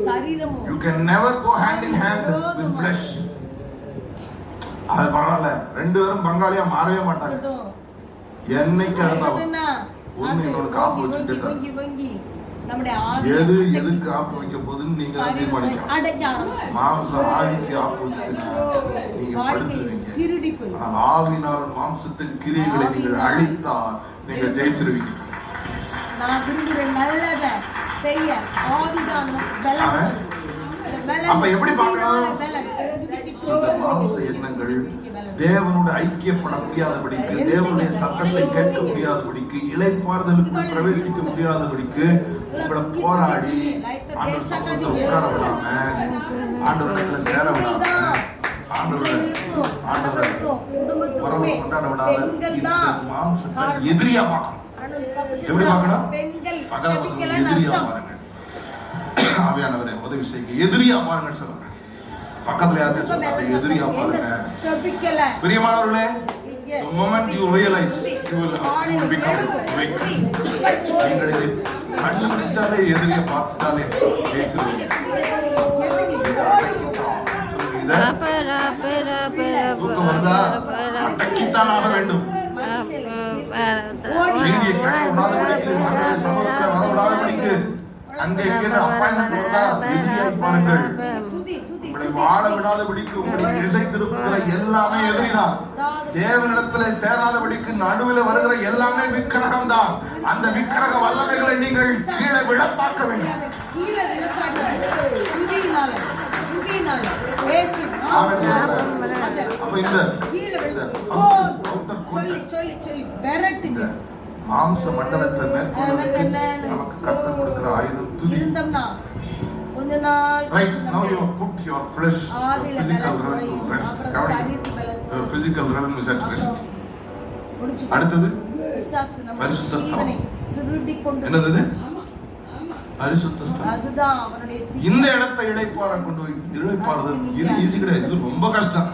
சரீரமும் you can never go hand in hand with flesh. அது பரவாயில்ல, ரெண்டு பேரும் பங்காளியா மாறவே மாட்டாங்க. என்னைக்கு இருந்தாலும் ஒண்ணு இன்னொரு காப்பு வச்சுட்டு எது எதுக்கு ஆப்பு வைக்க போகுதுன்னு நீங்க தீர்மானிக்கலாம். மாம்சம் ஆவிக்கு ஆப்பு வச்சுட்டு நீங்க படுத்துருவீங்க. ஆனால் ஆவினால் மாம்சத்தின் கிரியைகளை நீங்கள் அழித்தால் நீங்க ஜெயிச்சிருவீங்க. நான் விரும்புறேன் நல்லதை செய்ய ஆவிதான் பலன். அப்ப எப்படி பார்க்கணும்? இந்த மாம்ச எண்ணங்கள் தேவனோடு ஐக்கியப்பட முடியாதபடிக்கு, தேவனுடைய சத்தத்தை கேட்க முடியாதபடிக்கு, இளைப்பாறுதலுக்கு பிரவேசிக்க முடியாதபடிக்கு உங்களை போராடி ஆண்டவர் சமூகத்தில் உட்கார விடாம, ஆண்டவரத்துல சேர விடாம, ஆண்டவர் உறவு கொண்டாட விடாம இந்த மாம்சத்தை எதிரியா பார்க்கணும். எப்படி பார்க்கணும்? எதிரியா பாருங்க. ஆவியானவரே உதவி செய்யுங்க. எதிரியா பாருங்க சொல்லுங்க. பக்கத்துல யாரும் சொல்றாங்க எதிரியா பாருங்க. பிரியமானவர்களே, the moment you realize you will become weak. நீங்கள் இதை கண்டுபிடித்தாலே எதிரியை பார்த்தாலே ஜெயிச்சிருவீங்க. தூக்கம் வருதா? அடக்கித்தான் ஆக வேண்டும். நீதியை கேட்க விடாதபடிக்கு, சமூகத்தில் வரவிடாதபடிக்கு அங்கே பாருங்கள். உங்களை வாழ விடாதபடிக்கு, உங்களை திசை திருப்புகிற எல்லாமே எதிரிதான். தேவனிடத்துல சேராதபடிக்கு நடுவில் வருகிற எல்லாமே விக்கிரகம் தான். அந்த விக்கிரக வல்லமைகளை நீங்கள் கீழே விழத்தாக்க வேண்டும். மாம்ச மண்டலத்தை மேற்கொள்வதற்கு நமக்கு கர்த்தர் கொடுக்கிற ஆயுதம் துதி. கொஞ்ச நாள் right now you put your flesh, your physical realm to rest. Your physical realm is at rest. அடுத்தது பிசாசு நம்ம ஜீவனை சுருட்டி கொண்டு என்னது? பரிசுத்த ஸ்தலம். அதுதான் அவனுடைய இந்த இடத்தை இளைப்பாற கொண்டு போய் இளைப்பாறுது. இது ஈஸி கிடையாது, இது ரொம்ப கஷ்டம்.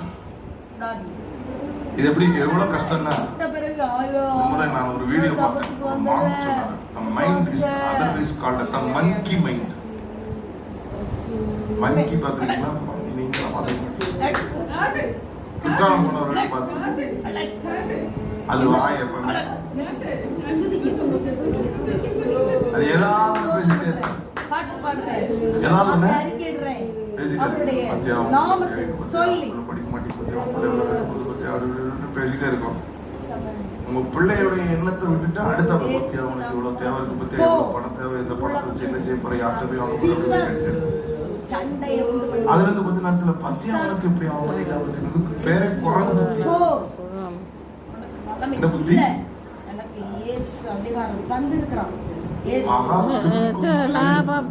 இது எப்படி எவ்வளவு கஷ்டம்னா, நான் ஒரு வீடியோ பார்த்தேன். Mind is otherwise called as the monkey mind. மங்கி பாத்தீங்களா? நீங்க பாத்தீங்க குற்றாலம் போனவர்கள் பார்த்து அது வாய் எப்பவுமே அது ஏதாவது பேசிட்டே பாட்டு பாடுறேன், ஏதாவது படிக்க மாட்டேன் பேசிட்டே இருக்கும். உங்க பிள்ளையுடைய எண்ணத்தை விட்டுட்டு அடுத்த பத்தி அவனுக்கு இவ்வளவு தேவை இருக்கு, பத்தி பணம் தேவை, இந்த பணத்தை வச்சு என்ன செய்ய போற, யார்கிட்ட அதுல இருந்து கொஞ்ச நேரத்துல பத்தி அவனுக்கு இப்படி அவன் பேரை குறைஞ்சு இந்த புத்தி லாபம்